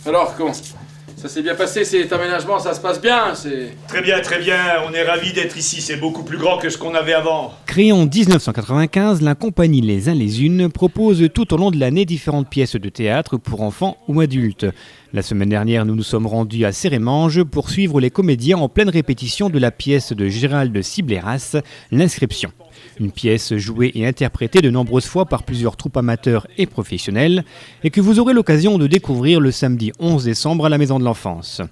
Alors, comment ça s'est bien passé, cet aménagement, ça se passe bien, c'est... Très bien, on est ravis d'être ici, c'est beaucoup plus grand que ce qu'on avait avant. Créée en 1995, la compagnie Les Uns les Unes propose tout au long de l'année différentes pièces de théâtre pour enfants ou adultes. La semaine dernière, nous nous sommes rendus à Cérémange pour suivre les comédiens en pleine répétition de la pièce de Gérald Sibleras, L'Inscription. Une pièce jouée et interprétée de nombreuses fois par plusieurs troupes amateurs et professionnelles et que vous aurez l'occasion de découvrir le samedi 11 décembre à la Maison de l'Enfance.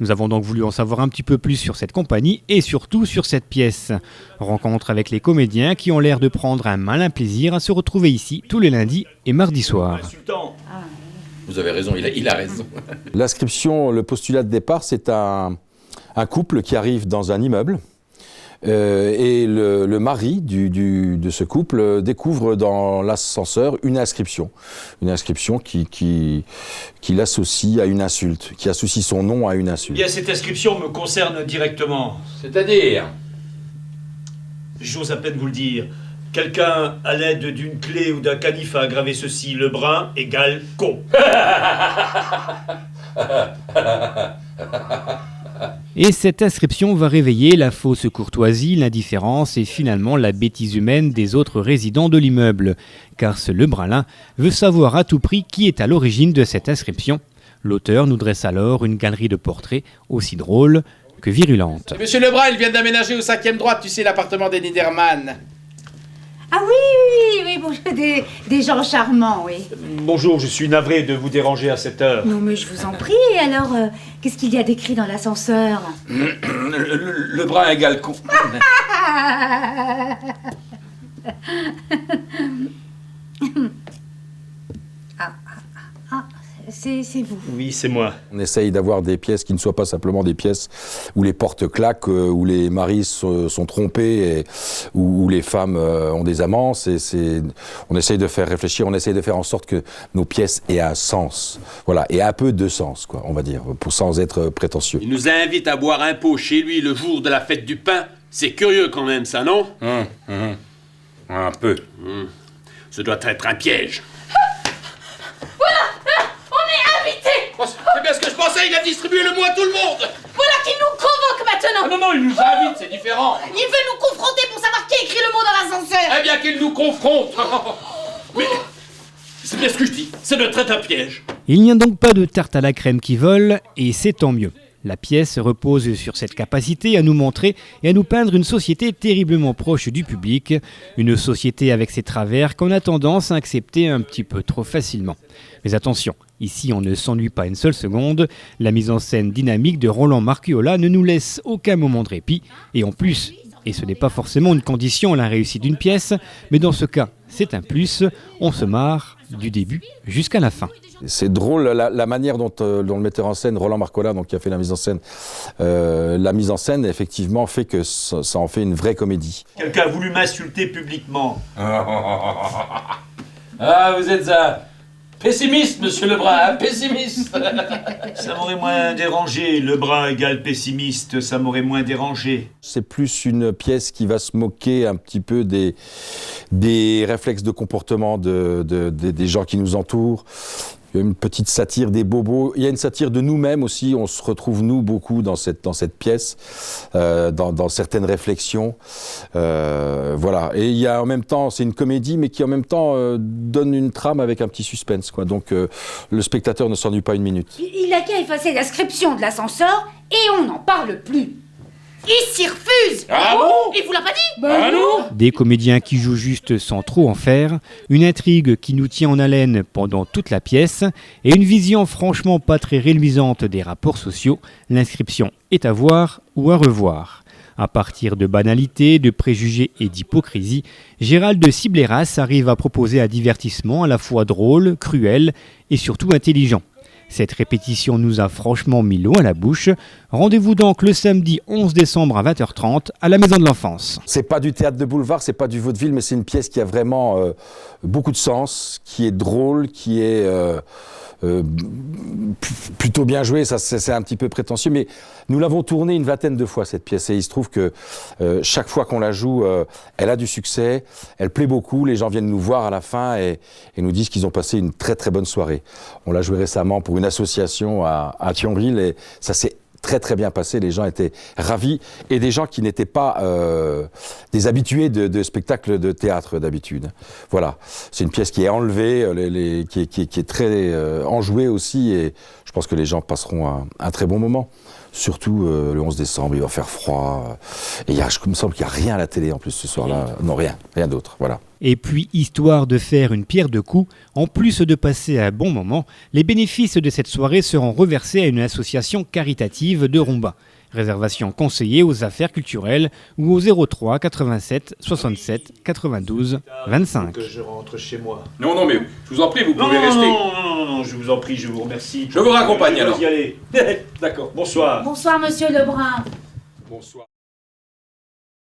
Nous avons donc voulu en savoir un petit peu plus sur cette compagnie et surtout sur cette pièce. Rencontre avec les comédiens qui ont l'air de prendre un malin plaisir à se retrouver ici tous les lundis et mardis soirs. Vous avez raison, il a raison. L'inscription, le postulat de départ, c'est un couple qui arrive dans un immeuble. Et le mari de ce couple découvre dans l'ascenseur une inscription qui l'associe à une insulte, qui associe son nom à une insulte. Bien, cette inscription me concerne directement. C'est-à-dire? J'ose à peine vous le dire. Quelqu'un, à l'aide d'une clé ou d'un canif, a gravé ceci: le brun égale con. Et cette inscription va réveiller la fausse courtoisie, l'indifférence et finalement la bêtise humaine des autres résidents de l'immeuble. Car ce Lebrun-là veut savoir à tout prix qui est à l'origine de cette inscription. L'auteur nous dresse alors une galerie de portraits aussi drôle que virulente. Monsieur Lebrun, il vient d'aménager au 5e droite, tu sais, l'appartement des Niedermann. Ah oui, bonjour, des gens charmants, oui. Bonjour, je suis navré de vous déranger à cette heure. Non, mais je vous en prie, alors, qu'est-ce qu'il y a d'écrit dans l'ascenseur? Le brun égale con. C'est vous. Oui, c'est moi. On essaye d'avoir des pièces qui ne soient pas simplement des pièces où les portes claquent, où les maris sont trompés, et où les femmes ont des amants. On essaye de faire réfléchir, on essaye de faire en sorte que nos pièces aient un sens. Voilà, et un peu de sens, quoi, on va dire, sans être prétentieux. Il nous invite à boire un pot chez lui le jour de la fête du pain. C'est curieux quand même, ça, non? Un peu. Ce doit être un piège. C'est bien ce que je pensais, il a distribué le mot à tout le monde. Voilà qu'il nous convoque maintenant. Ah non, il nous invite, c'est différent. Il veut nous confronter pour savoir qui écrit le mot dans l'ascenseur. Eh bien qu'il nous confronte. Mais c'est bien ce que je dis, ça doit être un piège. Il n'y a donc pas de tarte à la crème qui vole et c'est tant mieux. La pièce repose sur cette capacité à nous montrer et à nous peindre une société terriblement proche du public, une société avec ses travers qu'on a tendance à accepter un petit peu trop facilement. Mais attention, ici on ne s'ennuie pas une seule seconde, la mise en scène dynamique de Roland Marcuola ne nous laisse aucun moment de répit, et en plus, et ce n'est pas forcément une condition à la réussite d'une pièce, mais dans ce cas, c'est un plus, on se marre du début jusqu'à la fin. C'est drôle la manière dont le metteur en scène, Roland Marcuola, donc qui a fait la mise en scène effectivement fait que ça en fait une vraie comédie. Quelqu'un a voulu m'insulter publiquement. Ah, vous êtes un pessimiste, monsieur Lebrun, un pessimiste. Ça m'aurait moins dérangé, le brun égale pessimiste, ça m'aurait moins dérangé. C'est plus une pièce qui va se moquer un petit peu des réflexes de comportement des gens qui nous entourent. Il y a une petite satire des bobos. Il y a une satire de nous-mêmes aussi. On se retrouve, nous, beaucoup dans cette pièce, dans certaines réflexions. Voilà. Et il y a en même temps, c'est une comédie, mais qui en même temps donne une trame avec un petit suspense, quoi. Donc le spectateur ne s'ennuie pas une minute. Il a qu'à effacer l'inscription de l'ascenseur et on n'en parle plus. Il s'y refuse. Ah bon? Il vous l'a pas dit? Ah non? Des comédiens qui jouent juste sans trop en faire, une intrigue qui nous tient en haleine pendant toute la pièce et une vision franchement pas très réluisante des rapports sociaux. L'inscription est à voir ou à revoir. À partir de banalités, de préjugés et d'hypocrisie, Gérald Sibleras arrive à proposer un divertissement à la fois drôle, cruel et surtout intelligent. Cette répétition nous a franchement mis l'eau à la bouche. Rendez-vous donc le samedi 11 décembre à 20h30 à la Maison de l'Enfance. C'est pas du théâtre de boulevard, c'est pas du vaudeville, mais c'est une pièce qui a vraiment beaucoup de sens, qui est drôle, qui est plutôt bien joué, ça c'est un petit peu prétentieux, mais nous l'avons tournée une vingtaine de fois cette pièce et il se trouve que chaque fois qu'on la joue, elle a du succès, elle plaît beaucoup, les gens viennent nous voir à la fin et nous disent qu'ils ont passé une très très bonne soirée. On l'a joué récemment pour une association à Thionville et ça s'est très très bien passé, les gens étaient ravis et des gens qui n'étaient pas des habitués de spectacles de théâtre d'habitude. Voilà, c'est une pièce qui est enlevée, qui est très enjouée aussi et je pense que les gens passeront un très bon moment. Surtout le 11 décembre, il va faire froid et il me semble qu'il n'y a rien à la télé en plus ce soir-là, non rien d'autre, voilà. Et puis, histoire de faire une pierre deux coups, en plus de passer un bon moment, les bénéfices de cette soirée seront reversés à une association caritative de Roumbin. Réservation conseillée aux affaires culturelles ou au 03 87 67 92 25. Que je rentre chez moi. Non, mais je vous en prie, vous pouvez rester. Non, je vous en prie, je vous remercie. Je vous raccompagne alors. Y aller. D'accord, bonsoir. Bonsoir, monsieur Lebrun. Bonsoir.